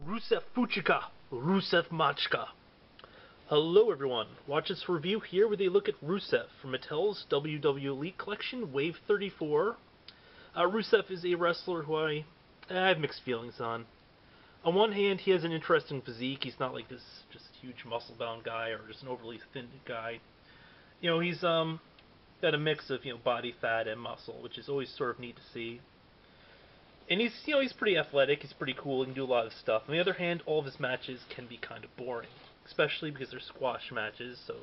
Rusev Fuchika, Rusev Machka. Hello everyone, watch this review here where they look at Rusev from Mattel's WWE Elite Collection, Wave 34. Rusev is a wrestler who I have mixed feelings on. On one hand, he has an interesting physique. He's not like this just huge muscle-bound guy or just an overly thin guy. You know, he's got a mix of, body fat and muscle, which is always sort of neat to see. And he's pretty athletic, he's pretty cool, he can do a lot of stuff. On the other hand, all of his matches can be kind of boring, especially because they're squash matches, so...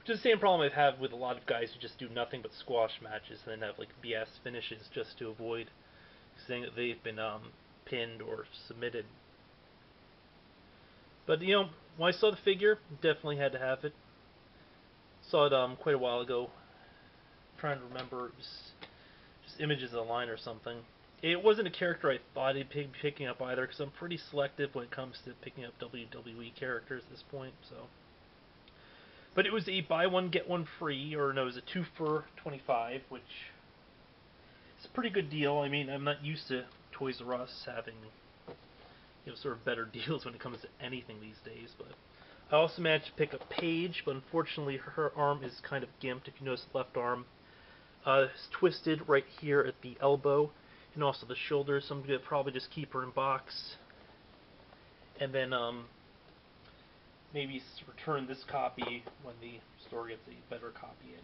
Which is the same problem I've had with a lot of guys who just do nothing but squash matches and then have, like, BS finishes just to avoid saying that they've been, pinned or submitted. But, when I saw the figure, definitely had to have it. Saw it, quite a while ago. I'm trying to remember, it was just images online or something. It wasn't a character I thought I'd be picking up either, because I'm pretty selective when it comes to picking up WWE characters at this point, so... But it was a buy one, get one free, or no, it was a 2 for $25, which is a pretty good deal. I mean, I'm not used to Toys R Us having, sort of better deals when it comes to anything these days, but... I also managed to pick up Paige, but unfortunately her arm is kind of gimped. If you notice the left arm, it's twisted right here at the elbow, and also the shoulder, so I'm going to probably just keep her in box. And then, maybe return this copy when the store gets a better copy in.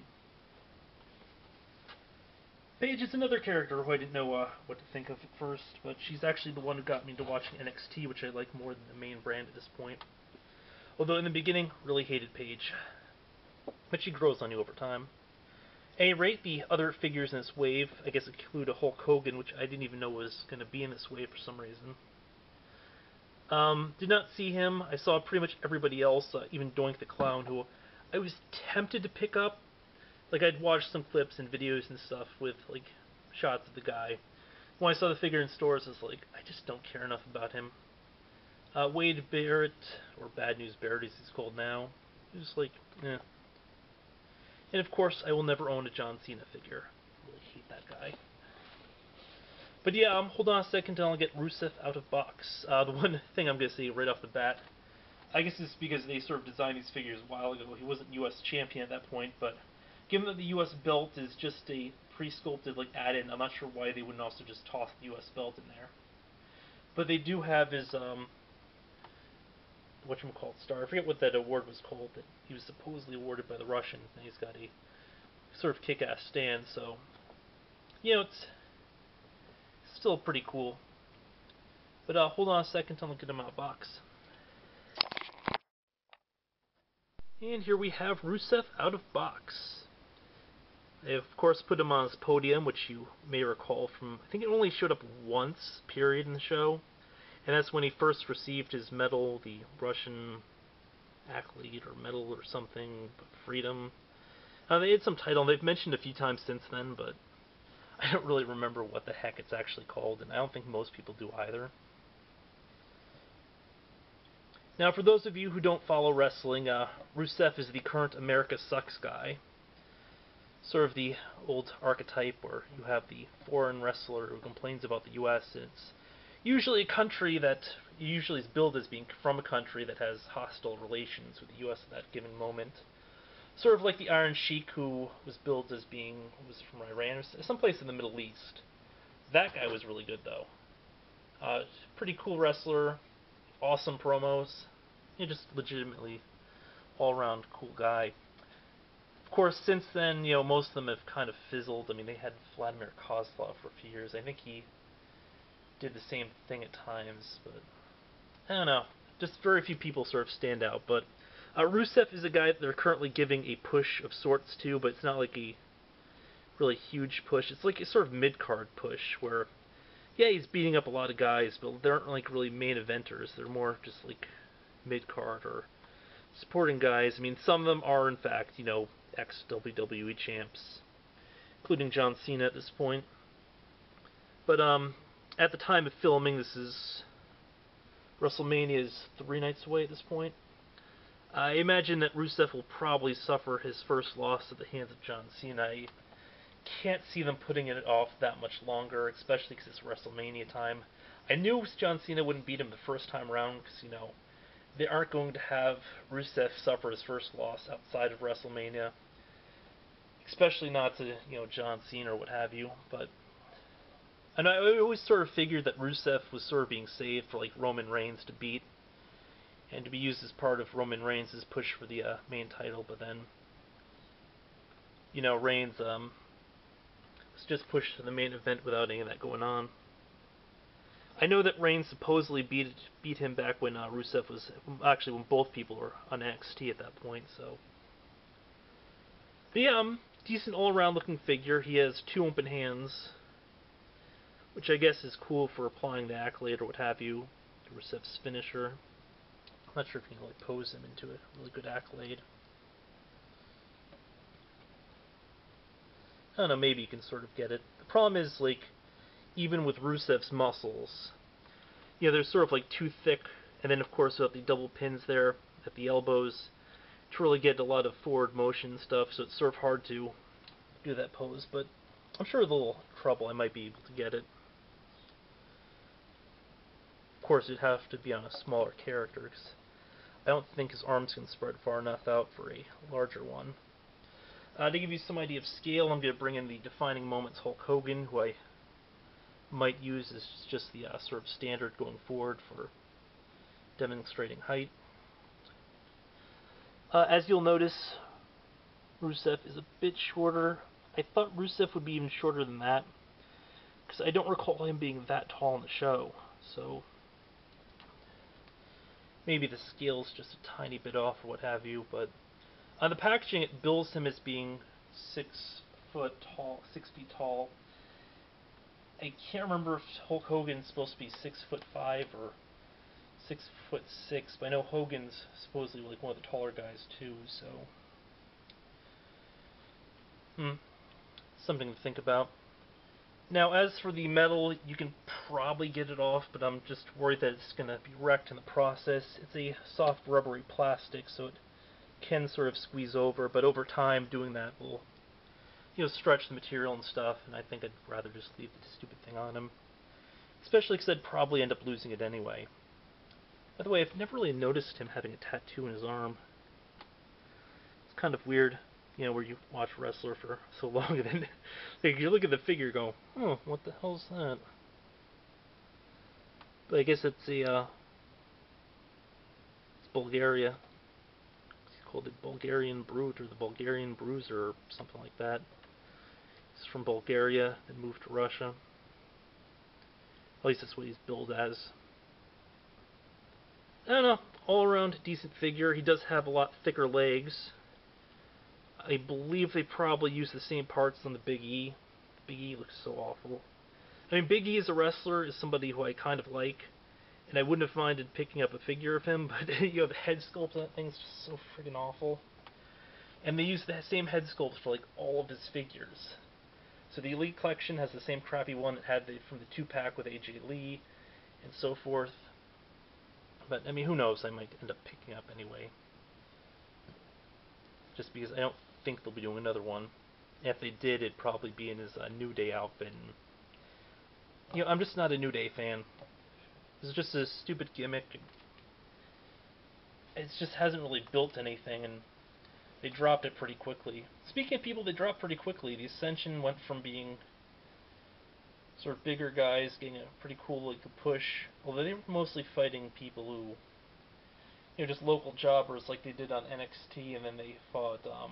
Paige is another character who I didn't know what to think of at first, but she's actually the one who got me into watching NXT, which I like more than the main brand at this point. Although in the beginning, really hated Paige. But she grows on you over time. At any rate, the other figures in this wave, I guess, include a Hulk Hogan, which I didn't even know was going to be in this wave for some reason. Did not see him. I saw pretty much everybody else, even Doink the Clown, who I was tempted to pick up. Like, I'd watched some clips and videos and stuff with, like, shots of the guy. When I saw the figure in stores, I was like, I just don't care enough about him. Wade Barrett, or Bad News Barrett as he's called now, he was like, eh. And of course, I will never own a John Cena figure. I really hate that guy. But yeah, hold on a second until I get Rusev out of box. The one thing I'm going to say right off the bat, I guess it's because they sort of designed these figures a while ago. He wasn't U.S. champion at that point, but given that the U.S. belt is just a pre-sculpted like add-in, I'm not sure why they wouldn't also just toss the U.S. belt in there. But they do have his whatchamacallit star. I forget what that award was called that he was supposedly awarded by the Russians, and he's got a sort of kick-ass stand, so it's still pretty cool. But hold on a second until I get him out of box. And here we have Rusev out of box. I of course put him on his podium, which you may recall from, I think it only showed up once, period, in the show. And that's when he first received his medal, the Russian Accolade or medal or something, freedom. They had some title, and they've mentioned a few times since then, but I don't really remember what the heck it's actually called, and I don't think most people do either. Now, for those of you who don't follow wrestling, Rusev is the current America Sucks guy. Sort of the old archetype where you have the foreign wrestler who complains about the U.S., and it's usually a country that usually is billed as being from a country that has hostile relations with the U.S. at that given moment. Sort of like the Iron Sheik, who was billed as being, was from Iran or someplace in the Middle East. That guy was really good, though. Pretty cool wrestler, awesome promos, just legitimately all-around cool guy. Of course, since then, most of them have kind of fizzled. I mean, they had Vladimir Kozlov for a few years. I think he did the same thing at times, but I don't know. Just very few people sort of stand out. But Rusev is a guy that they're currently giving a push of sorts to, but it's not like a really huge push. It's like a sort of mid-card push where, yeah, he's beating up a lot of guys, but they aren't like really main eventers. They're more just like mid-card or supporting guys. I mean, some of them are, in fact, ex-WWE champs, including John Cena at this point. But, at the time of filming, this is WrestleMania is 3 nights away at this point. I imagine that Rusev will probably suffer his first loss at the hands of John Cena. I can't see them putting it off that much longer, especially because it's WrestleMania time. I knew John Cena wouldn't beat him the first time around because, they aren't going to have Rusev suffer his first loss outside of WrestleMania, especially not to, John Cena or what have you. But and I always sort of figured that Rusev was sort of being saved for like Roman Reigns to beat and to be used as part of Roman Reigns' push for the main title. But then, Reigns was just pushed to the main event without any of that going on. I know that Reigns supposedly beat him back when Rusev was actually when both people were on NXT at that point. So, but yeah, decent all-around looking figure. He has 2 open hands, which I guess is cool for applying the accolade or what have you to Rusev's finisher. I'm not sure if you can really pose him into a really good accolade. I don't know, maybe you can sort of get it. The problem is, like, even with Rusev's muscles, they're sort of like too thick, and then of course with the double pins there at the elbows to really get a lot of forward motion stuff, so it's sort of hard to do that pose, but I'm sure with a little trouble I might be able to get it. Of course it'd have to be on a smaller character, because I don't think his arms can spread far enough out for a larger one. To give you some idea of scale, I'm going to bring in the Defining Moments Hulk Hogan, who I might use as just the sort of standard going forward for demonstrating height. As you'll notice, Rusev is a bit shorter. I thought Rusev would be even shorter than that, because I don't recall him being that tall in the show, so maybe the scale's just a tiny bit off or what have you, but on the packaging it bills him as being 6 feet tall. I can't remember if Hulk Hogan's supposed to be 6'5" or 6'6", but I know Hogan's supposedly like one of the taller guys too, so something to think about. Now, as for the metal, you can probably get it off, but I'm just worried that it's going to be wrecked in the process. It's a soft rubbery plastic, so it can sort of squeeze over, but over time doing that will stretch the material and stuff, and I think I'd rather just leave the stupid thing on him. Especially because I'd probably end up losing it anyway. By the way, I've never really noticed him having a tattoo in his arm. It's kind of weird, where you watch a wrestler for so long and then like, you look at the figure and go, oh, what the hell's that? But I guess it's it's Bulgaria. It's called the Bulgarian Brute or the Bulgarian Bruiser or something like that. He's from Bulgaria, then moved to Russia. At least that's what he's billed as. I don't know, all around decent figure. He does have a lot thicker legs. I believe they probably use the same parts on the Big E. Big E looks so awful. I mean, Big E as a wrestler is somebody who I kind of like, and I wouldn't have minded picking up a figure of him, but the head sculpt on that thing's just so friggin' awful. And they use the same head sculpt for like all of his figures. So the Elite Collection has the same crappy one it had from the 2-pack with AJ Lee, and so forth. But, I mean, who knows, I might end up picking up anyway. Just because I don't think they'll be doing another one. And if they did, it'd probably be in his New Day outfit. And, I'm just not a New Day fan. It's just a stupid gimmick. It just hasn't really built anything, and they dropped it pretty quickly. Speaking of people they dropped pretty quickly, the Ascension went from being sort of bigger guys, getting a pretty cool like push, although they were mostly fighting people who, just local jobbers like they did on NXT, and then they fought, was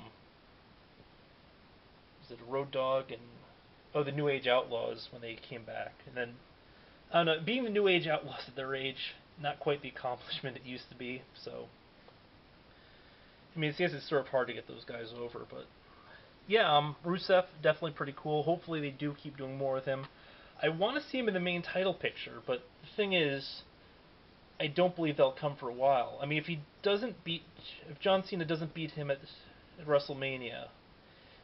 it Road Dogg and, the New Age Outlaws when they came back, and then, I don't know, being the New Age Outlaws at their age, not quite the accomplishment it used to be, so, I mean, I guess it's sort of hard to get those guys over, but, yeah, Rusev, definitely pretty cool. Hopefully they do keep doing more with him. I want to see him in the main title picture, but the thing is, I don't believe they'll come for a while. I mean, if John Cena doesn't beat him at WrestleMania,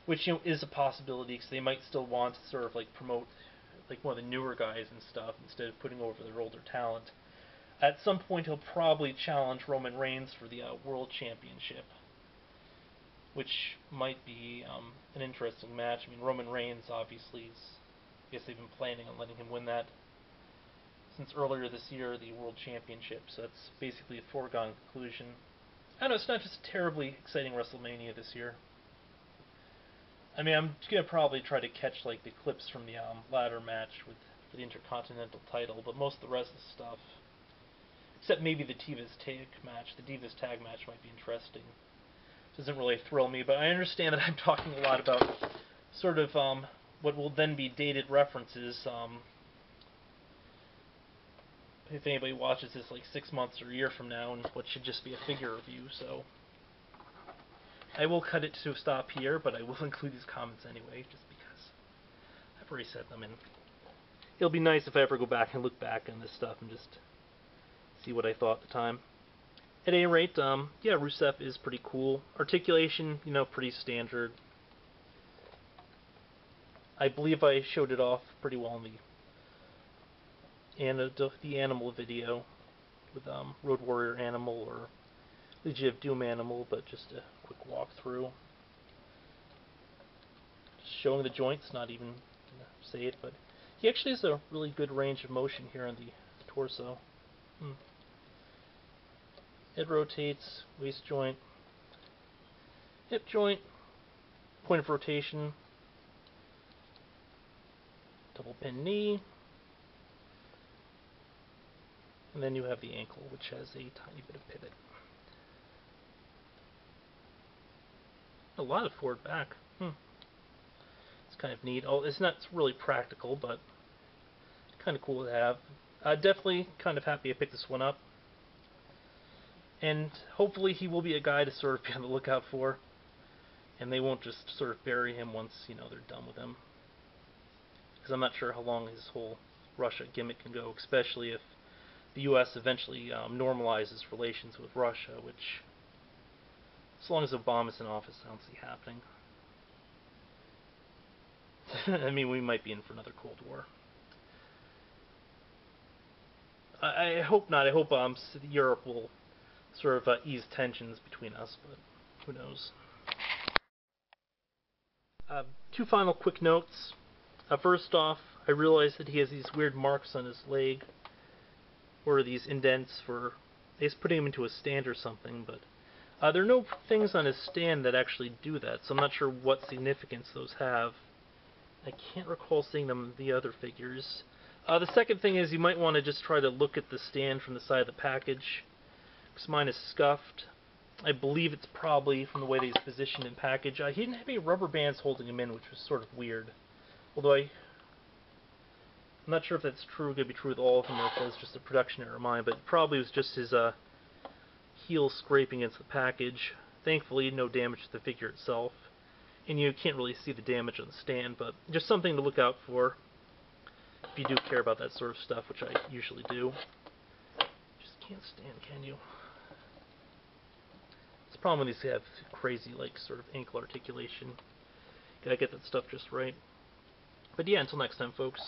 which is a possibility, because they might still want to sort of like promote like one of the newer guys and stuff instead of putting over their older talent. At some point, he'll probably challenge Roman Reigns for the World Championship. which might be an interesting match. I mean, Roman Reigns obviously is, I guess they've been planning on letting him win that since earlier this year, the World Championship, so that's basically a foregone conclusion. I know it's not just a terribly exciting WrestleMania this year. I mean, I'm gonna probably try to catch like the clips from the ladder match with the Intercontinental title, but most of the rest of the stuff, except maybe the Divas tag match, might be interesting. It doesn't really thrill me, but I understand that I'm talking a lot about sort of what will then be dated references. If anybody watches this like 6 months or a year from now, and what should just be a figure review, so I will cut it to a stop here, but I will include these comments anyway, just because I've already said them, and it'll be nice if I ever go back and look back on this stuff and just see what I thought at the time. At any rate, yeah, Rusev is pretty cool. Articulation, pretty standard. I believe I showed it off pretty well in the Animal video with Road Warrior Animal or Legion of Doom Animal, but just a quick walkthrough. Just showing the joints, not even gonna say it, but he actually has a really good range of motion here on the torso. Head rotates, waist joint, hip joint, point of rotation, double pin knee, and then you have the ankle, which has a tiny bit of pivot. A lot of forward back. It's kind of neat. Oh, it's not really practical, but kind of cool to have. Definitely kind of happy I picked this one up. And hopefully he will be a guy to sort of be on the lookout for. And they won't just sort of bury him once, they're done with him. Because I'm not sure how long his whole Russia gimmick can go, especially if the U.S. eventually normalizes relations with Russia, which, as long as Obama's in office, I don't see happening. I mean, we might be in for another Cold War. I hope not. I hope Europe will sort of ease tensions between us, but who knows. Two final quick notes. First off, I realize that he has these weird marks on his leg, or these indents for, I guess, putting him into a stand or something, but there are no things on his stand that actually do that, so I'm not sure what significance those have. I can't recall seeing them in the other figures. The second thing is you might want to just try to look at the stand from the side of the package, because mine is scuffed. I believe it's probably from the way that he's positioned in package. He didn't have any rubber bands holding him in, which was sort of weird. Although I'm not sure if that's true, going to be true with all of them, or if that's just a production error of mine, but it probably was just his heel scraping against the package. Thankfully, no damage to the figure itself. And you can't really see the damage on the stand, but just something to look out for if you do care about that sort of stuff, which I usually do. Just can't stand, can you? It's a problem when these have crazy, sort of ankle articulation. Gotta get that stuff just right. But yeah, until next time, folks.